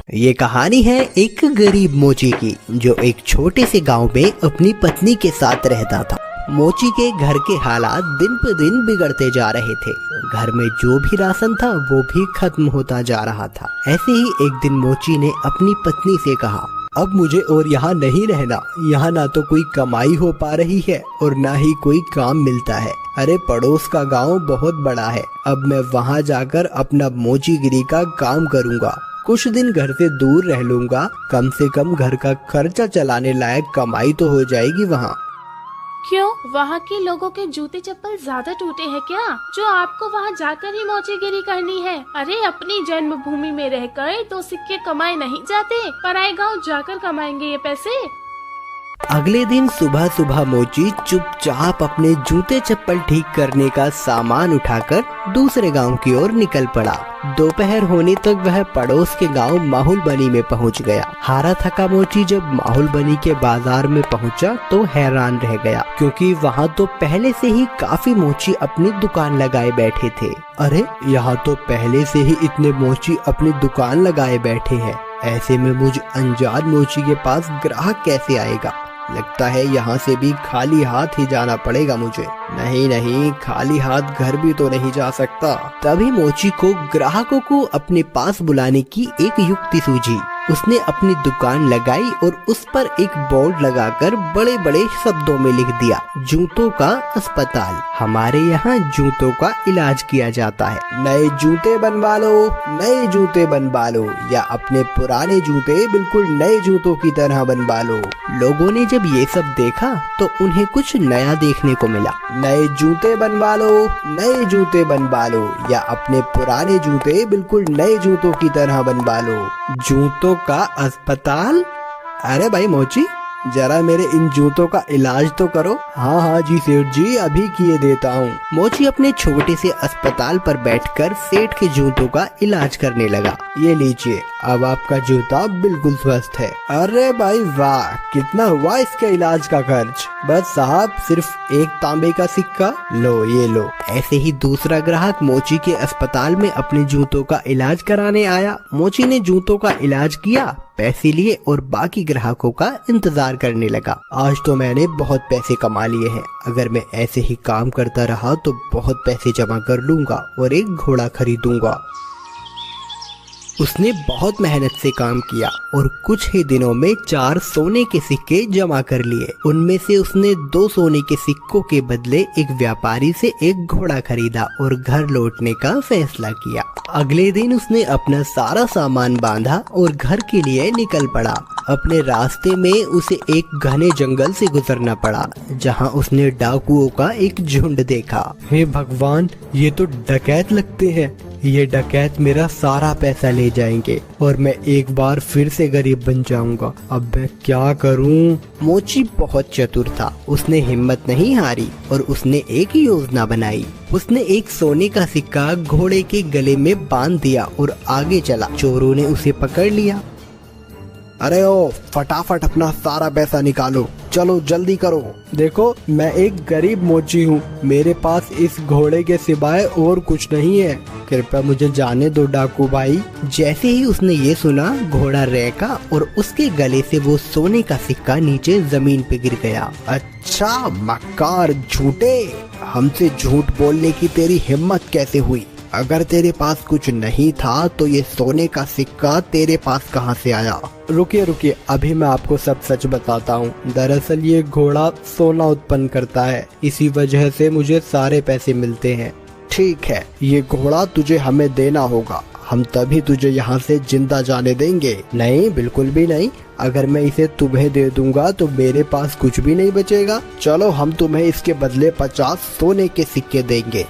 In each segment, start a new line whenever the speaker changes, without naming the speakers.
ये कहानी है एक गरीब मोची की, जो एक छोटे से गांव में अपनी पत्नी के साथ रहता था। मोची के घर के हालात दिन पर दिन बिगड़ते जा रहे थे। घर में जो भी राशन था वो भी खत्म होता जा रहा था। ऐसे ही एक दिन मोची ने अपनी पत्नी से कहा, अब मुझे और यहाँ नहीं रहना। यहाँ ना तो कोई कमाई हो पा रही है और ना ही कोई काम मिलता है। अरे पड़ोस का गांव बहुत बड़ा है, अब मैं वहाँ जाकर अपना मोचीगिरी का काम करूँगा। कुछ दिन घर से दूर रह लूँगा, कम से कम घर का खर्चा चलाने लायक कमाई तो हो जाएगी वहाँ।
क्यों, वहाँ के लोगों के जूते चप्पल ज्यादा टूटे हैं क्या, जो आपको वहाँ जाकर ही मोचीगिरी करनी है? अरे अपनी जन्मभूमि में रहकर तो सिक्के कमाए नहीं जाते, पराए गांव जाकर कमाएंगे ये पैसे।
अगले दिन सुबह सुबह मोची चुपचाप अपने जूते चप्पल ठीक करने का सामान उठाकर दूसरे गांव की ओर निकल पड़ा। दोपहर होने तक वह पड़ोस के गांव माहुलबनी में पहुंच गया। हारा थका मोची जब माहुलबनी के बाजार में पहुंचा तो हैरान रह गया, क्योंकि वहां तो पहले से ही काफी मोची अपनी दुकान लगाए बैठे थे। अरे यहाँ तो पहले से ही इतने मोची अपनी दुकान लगाए बैठे हैं। ऐसे में मुझ अनजान मोची के पास ग्राहक कैसे आएगा? लगता है यहाँ से भी खाली हाथ ही जाना पड़ेगा मुझे। नहीं, खाली हाथ घर भी तो नहीं जा सकता। तभी मोची को ग्राहकों को अपने पास बुलाने की एक युक्ति सूझी। उसने अपनी दुकान लगाई और उस पर एक बोर्ड लगाकर बड़े बड़े शब्दों में लिख दिया, जूतों का अस्पताल। हमारे यहाँ जूतों का इलाज किया जाता है। नए जूते बनवा लो, नए जूते बनवा लो, या अपने पुराने जूते बिल्कुल नए जूतों की तरह बनवा लो। लोगों ने जब ये सब देखा तो उन्हें कुछ नया देखने को मिला। नए जूते बनवा लो, नए जूते बनवा लो, या अपने पुराने जूते बिल्कुल नए जूतों की तरह बनवा लो। जूतों का अस्पताल? अरे भाई मोची, जरा मेरे इन जूतों का इलाज तो करो। हाँ जी सेठ जी, अभी किए देता हूँ। मोची अपने छोटे से अस्पताल पर बैठकर सेठ के जूतों का इलाज करने लगा। ये लीजिए, अब आपका जूता बिल्कुल स्वस्थ है। अरे भाई वाह, कितना हुआ इसके इलाज का खर्च? बस साहब, सिर्फ एक तांबे का सिक्का। लो ये लो। ऐसे ही दूसरा ग्राहक मोची के अस्पताल में अपने जूतों का इलाज कराने आया। मोची ने जूतों का इलाज किया, पैसे लिए और बाकी ग्राहकों का इंतजार करने लगा। आज तो मैंने बहुत पैसे कमा लिए हैं। अगर मैं ऐसे ही काम करता रहा तो बहुत पैसे जमा कर लूंगा और एक घोड़ा खरीदूंगा। उसने बहुत मेहनत से काम किया और कुछ ही दिनों में 4 सोने के सिक्के जमा कर लिए। उनमें से उसने 2 सोने के सिक्कों के बदले एक व्यापारी से एक घोड़ा खरीदा और घर लौटने का फैसला किया। अगले दिन उसने अपना सारा सामान बांधा और घर के लिए निकल पड़ा। अपने रास्ते में उसे एक घने जंगल से गुजरना पड़ा, जहां उसने डाकुओं का एक झुंड देखा। हे भगवान, ये तो डकैत लगते हैं। ये डकैत मेरा सारा पैसा ले जाएंगे और मैं एक बार फिर से गरीब बन जाऊंगा। अब मैं क्या करूं? मोची बहुत चतुर था। उसने हिम्मत नहीं हारी और उसने एक योजना बनाई। उसने एक सोने का सिक्का घोड़े के गले में बांध दिया और आगे चला। चोरों ने उसे पकड़ लिया। अरे ओ, फटाफट अपना सारा पैसा निकालो, चलो जल्दी करो। देखो, मैं एक गरीब मोची हूँ, मेरे पास इस घोड़े के सिवाय और कुछ नहीं है। कृपया मुझे जाने दो डाकू भाई। जैसे ही उसने ये सुना, घोड़ा रेका और उसके गले से वो सोने का सिक्का नीचे जमीन पे गिर गया। अच्छा मक्कार झूठे, हमसे झूठ बोलने की तेरी हिम्मत कैसे हुई? अगर तेरे पास कुछ नहीं था तो ये सोने का सिक्का तेरे पास कहाँ से आया? रुकिए, अभी मैं आपको सब सच बताता हूँ। दरअसल ये घोड़ा सोना उत्पन्न करता है, इसी वजह से मुझे सारे पैसे मिलते हैं। ठीक है, ये घोड़ा तुझे हमें देना होगा, हम तभी तुझे यहाँ से जिंदा जाने देंगे। नहीं, बिल्कुल भी नहीं। अगर मैं इसे तुम्हें दे दूंगा तो मेरे पास कुछ भी नहीं बचेगा। चलो, हम तुम्हें इसके बदले 50 सोने के सिक्के देंगे।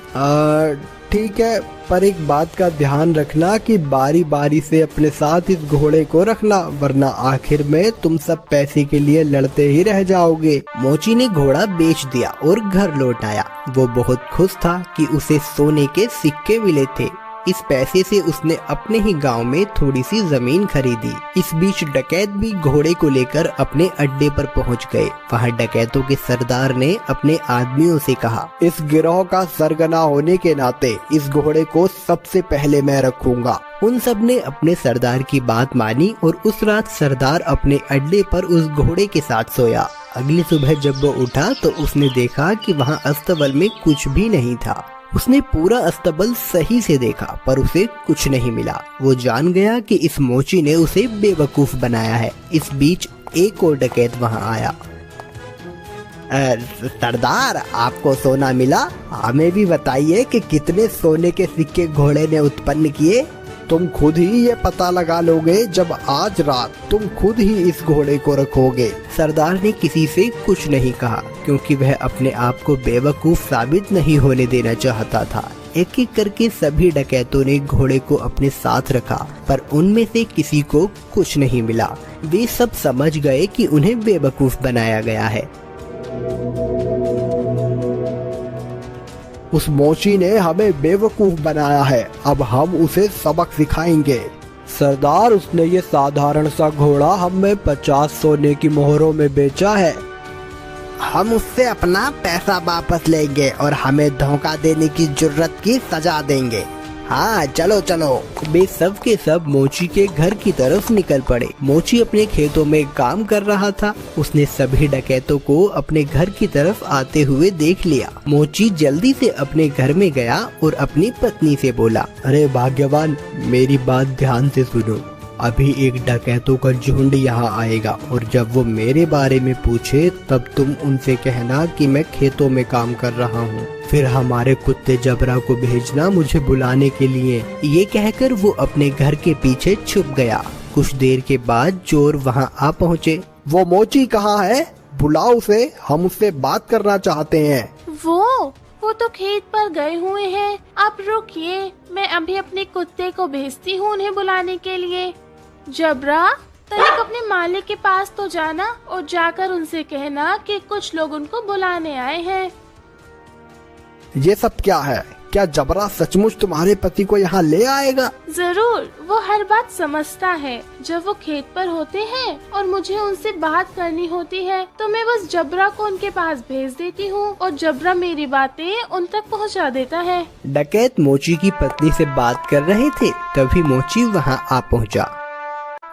ठीक है, पर एक बात का ध्यान रखना कि बारी बारी से अपने साथ इस घोड़े को रखना, वरना आखिर में तुम सब पैसे के लिए लड़ते ही रह जाओगे। मोची ने घोड़ा बेच दिया और घर लौट आया। वो बहुत खुश था कि उसे सोने के सिक्के मिले थे। इस पैसे से उसने अपने ही गांव में थोड़ी सी जमीन खरीदी। इस बीच डकैत भी घोड़े को लेकर अपने अड्डे पर पहुंच गए। वहां डकैतों के सरदार ने अपने आदमियों से कहा,
इस गिरोह का सरगना होने के नाते इस घोड़े को सबसे पहले मैं रखूंगा।
उन सब ने अपने सरदार की बात मानी और उस रात सरदार अपने अड्डे पर उस घोड़े के साथ सोया। अगली सुबह जब वो उठा तो उसने देखा कि वहाँ अस्तबल में कुछ भी नहीं था। उसने पूरा अस्तबल सही से देखा पर उसे कुछ नहीं मिला। वो जान गया कि इस मोची ने उसे बेवकूफ बनाया है। इस बीच एक और डकैत वहाँ आया।
सरदार, आपको सोना मिला? हमें भी बताइए कि कितने सोने के सिक्के घोड़े ने उत्पन्न किए। तुम खुद ही ये पता लगा लोगे जब आज रात तुम खुद ही इस घोड़े को रखोगे।
सरदार ने किसी से कुछ नहीं कहा क्योंकि वह अपने आप को बेवकूफ साबित नहीं होने देना चाहता था। एक एक करके सभी डकैतों ने घोड़े को अपने साथ रखा पर उनमें से किसी को कुछ नहीं मिला। वे सब समझ गए कि उन्हें बेवकूफ बनाया गया है।
उस मोची ने हमें बेवकूफ बनाया है, अब हम उसे सबक सिखाएंगे। सरदार, उसने ये साधारण सा घोड़ा हमें 50 सोने की मोहरों में बेचा है।
हम उससे अपना पैसा वापस लेंगे और हमें धोखा देने की जुर्रत की सजा देंगे। हाँ चलो चलो। वे सब के सब मोची के घर की तरफ निकल पड़े। मोची अपने खेतों में काम कर रहा था। उसने सभी डकैतों को अपने घर की तरफ आते हुए देख लिया। मोची जल्दी से अपने घर में गया और अपनी पत्नी से बोला,
अरे भाग्यवान, मेरी बात ध्यान से सुनो। अभी एक डकैतों का झुंड यहाँ आएगा और जब वो मेरे बारे में पूछे तब तुम उनसे कहना कि मैं खेतों में काम कर रहा हूँ। फिर हमारे कुत्ते जबरा को भेजना मुझे बुलाने के लिए।
ये कहकर वो अपने घर के पीछे छुप गया। कुछ देर के बाद चोर वहाँ आ पहुँचे।
वो मोची कहाँ है? बुलाओ उसे, हम उससे बात करना चाहते हैं।
वो तो खेत पर गए हुए हैं। आप रुकिए, मैं अभी अपने कुत्ते को भेजती हूँ उन्हें बुलाने के लिए। जबरा, तनिक अपने मालिक के पास तो जाना और जाकर उनसे कहना कि कुछ लोग उनको बुलाने आए हैं।
ये सब क्या है? क्या जबरा सचमुच तुम्हारे पति को यहाँ ले आएगा?
जरूर, वो हर बात समझता है। जब वो खेत पर होते हैं और मुझे उनसे बात करनी होती है तो मैं बस जबरा को उनके पास भेज देती हूँ और जबरा मेरी बातें उन तक पहुँचा देता है।
डकैत मोची की पत्नी से बात कर रहे थे तभी मोची वहाँ आ पहुँचा।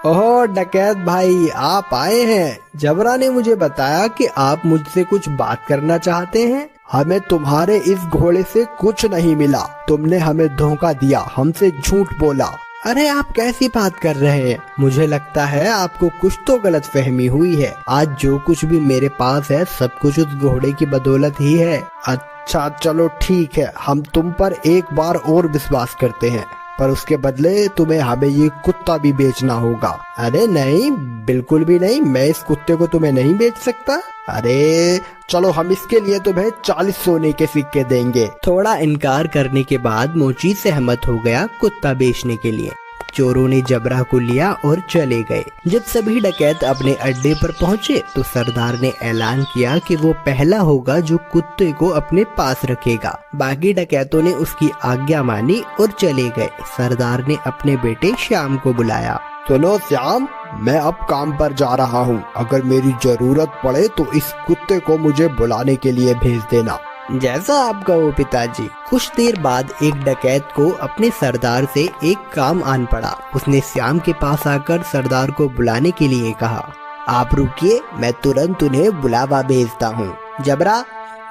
ओह डकैत भाई, आप आए हैं। जबरा ने मुझे बताया कि आप मुझसे कुछ बात करना चाहते हैं। हमें तुम्हारे इस घोड़े से कुछ नहीं मिला। तुमने हमें धोखा दिया, हमसे झूठ बोला।
अरे आप कैसी बात कर रहे हैं? मुझे लगता है आपको कुछ तो गलतफहमी हुई है। आज जो कुछ भी मेरे पास है सब कुछ उस घोड़े की बदौलत ही है।
अच्छा चलो ठीक है, हम तुम पर एक बार और विश्वास करते हैं, पर उसके बदले तुम्हें हमें ये कुत्ता भी बेचना होगा।
अरे नहीं, बिल्कुल भी नहीं, मैं इस कुत्ते को तुम्हें नहीं बेच सकता।
अरे चलो, हम इसके लिए तुम्हें 40 सोने के सिक्के देंगे।
थोड़ा इनकार करने के बाद मोची सहमत हो गया कुत्ता बेचने के लिए। चोरों ने जबरा को लिया और चले गए। जब सभी डकैत अपने अड्डे पर पहुंचे तो सरदार ने ऐलान किया कि वो पहला होगा जो कुत्ते को अपने पास रखेगा। बाकी डकैतों ने उसकी आज्ञा मानी और चले गए। सरदार ने अपने बेटे श्याम को बुलाया।
सुनो श्याम, मैं अब काम पर जा रहा हूँ। अगर मेरी जरूरत पड़े तो इस कुत्ते को मुझे बुलाने के लिए भेज देना।
जैसा आप कहो पिताजी। कुछ देर बाद एक डकैत को अपने सरदार से एक काम आन पड़ा। उसने श्याम के पास आकर सरदार को बुलाने के लिए कहा, आप रुकिए, मैं तुरंत उन्हें बुलावा भेजता हूँ। जबरा,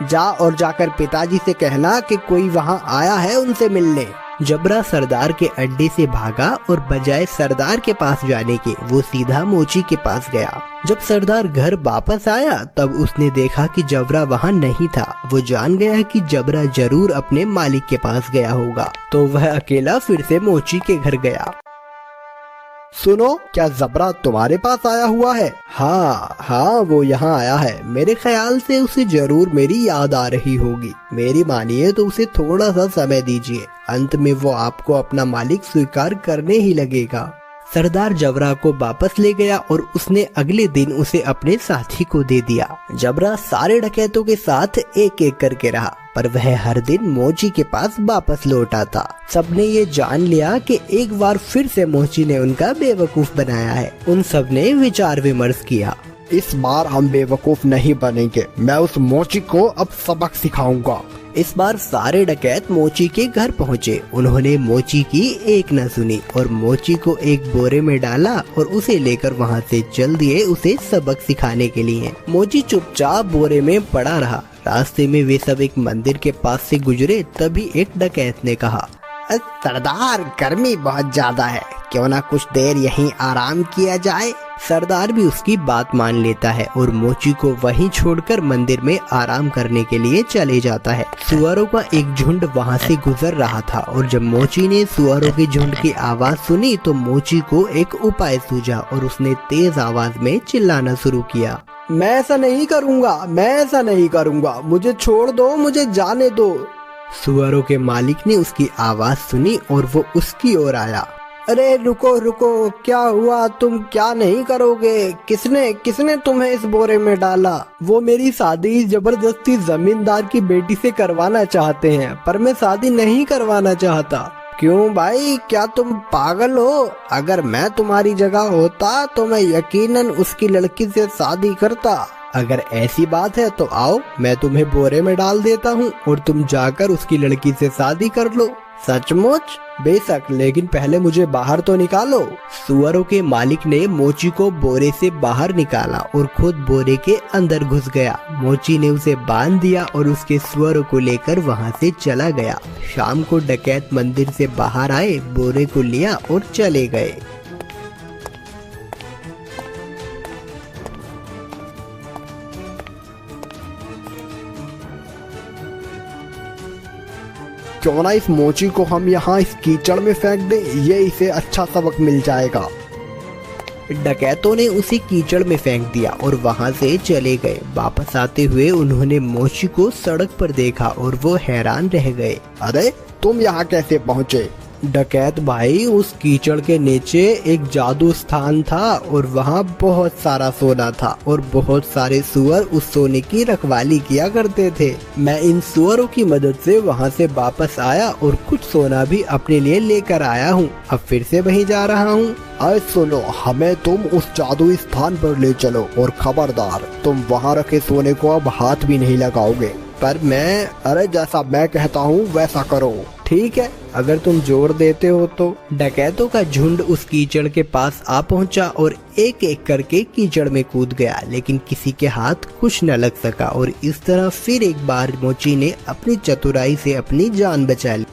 जा और जाकर पिताजी से कहना कि कोई वहाँ आया है उनसे मिलने। जबरा सरदार के अड्डे से भागा और बजाय सरदार के पास जाने के वो सीधा मोची के पास गया। जब सरदार घर वापस आया तब उसने देखा कि जबरा वहाँ नहीं था। वो जान गया कि जबरा जरूर अपने मालिक के पास गया होगा, तो वह अकेला फिर से मोची के घर गया।
सुनो, क्या जबरा तुम्हारे पास आया हुआ है?
हाँ, वो यहाँ आया है। मेरे ख्याल से उसे जरूर मेरी याद आ रही होगी। मेरी मानिए तो उसे थोड़ा सा समय दीजिए, अंत में वो आपको अपना मालिक स्वीकार करने ही लगेगा। सरदार जबरा को वापस ले गया और उसने अगले दिन उसे अपने साथी को दे दिया। जबरा सारे डकैतों के साथ एक एक करके रहा, पर वह हर दिन मोची के पास वापस लौट आता। सबने ये जान लिया कि एक बार फिर से मोची ने उनका बेवकूफ बनाया है। उन सब ने विचार विमर्श किया।
इस बार हम बेवकूफ नहीं बनेंगे, मैं उस मोची को अब सबक सिखाऊंगा।
इस बार सारे डकैत मोची के घर पहुँचे। उन्होंने मोची की एक न सुनी और मोची को एक बोरे में डाला और उसे लेकर वहाँ से चल दिए उसे सबक सिखाने के लिए। मोची चुपचाप बोरे में पड़ा रहा। रास्ते में वे सब एक मंदिर के पास से गुजरे, तभी एक डकैत ने कहा,
सरदार, गर्मी बहुत ज्यादा है, क्यों ना कुछ देर यहीं आराम किया जाए।
सरदार भी उसकी बात मान लेता है और मोची को वहीं छोड़कर मंदिर में आराम करने के लिए चले जाता है। सुअरों का एक झुंड वहां से गुजर रहा था और जब मोची ने सुअरों के झुंड की आवाज सुनी तो मोची को एक उपाय सूझा और उसने तेज आवाज में चिल्लाना शुरू किया,
मैं ऐसा नहीं करूँगा, मैं ऐसा नहीं करूँगा, मुझे छोड़ दो, मुझे जाने दो।
सुअरों के मालिक ने उसकी आवाज सुनी और वो उसकी ओर आया।
अरे रुको रुको, क्या हुआ, तुम क्या नहीं करोगे? किसने तुम्हें इस बोरे में डाला?
वो मेरी शादी जबरदस्ती जमींदार की बेटी से करवाना चाहते हैं, पर मैं शादी नहीं करवाना चाहता।
क्यों भाई, क्या तुम पागल हो? अगर मैं तुम्हारी जगह होता तो मैं यकीनन उसकी लड़की से शादी करता।
अगर ऐसी बात है तो आओ, मैं तुम्हें बोरे में डाल देता हूँ और तुम जाकर उसकी लड़की से शादी कर लो।
सचमुच?
बेशक, लेकिन पहले मुझे बाहर तो निकालो। सुअरों के मालिक ने मोची को बोरे से बाहर निकाला और खुद बोरे के अंदर घुस गया। मोची ने उसे बांध दिया और उसके सुअरों को लेकर वहां से चला गया। शाम को डकैत मंदिर से बाहर आए, बोरे को लिया और चले गए।
क्यों ना इस मोची को हम यहाँ इस कीचड़ में फेंक दें, ये इसे अच्छा सबक मिल जाएगा।
डकैतों ने उसे कीचड़ में फेंक दिया और वहां से चले गए। वापस आते हुए उन्होंने मोची को सड़क पर देखा और वो हैरान रह गए।
अरे तुम यहाँ कैसे पहुँचे?
डकैत भाई, उस कीचड़ के नीचे एक जादू स्थान था और वहाँ बहुत सारा सोना था और बहुत सारे सुअर उस सोने की रखवाली किया करते थे। मैं इन सुअरों की मदद से वहाँ से वापस आया और कुछ सोना भी अपने लिए लेकर आया हूँ। अब फिर से वहीं जा रहा हूँ।
अरे सुनो, हमें तुम उस जादुई स्थान पर ले चलो और खबरदार, तुम वहाँ रखे सोने को अब हाथ भी नहीं लगाओगे।
पर मैं,
अरे जैसा मैं कहता हूँ वैसा करो।
ठीक है, अगर तुम जोर देते हो तो। डकैतों का झुंड उस कीचड़ के पास आ पहुंचा और एक एक करके कीचड़ में कूद गया, लेकिन किसी के हाथ कुछ न लग सका और इस तरह फिर एक बार मोची ने अपनी चतुराई से अपनी जान बचा ली।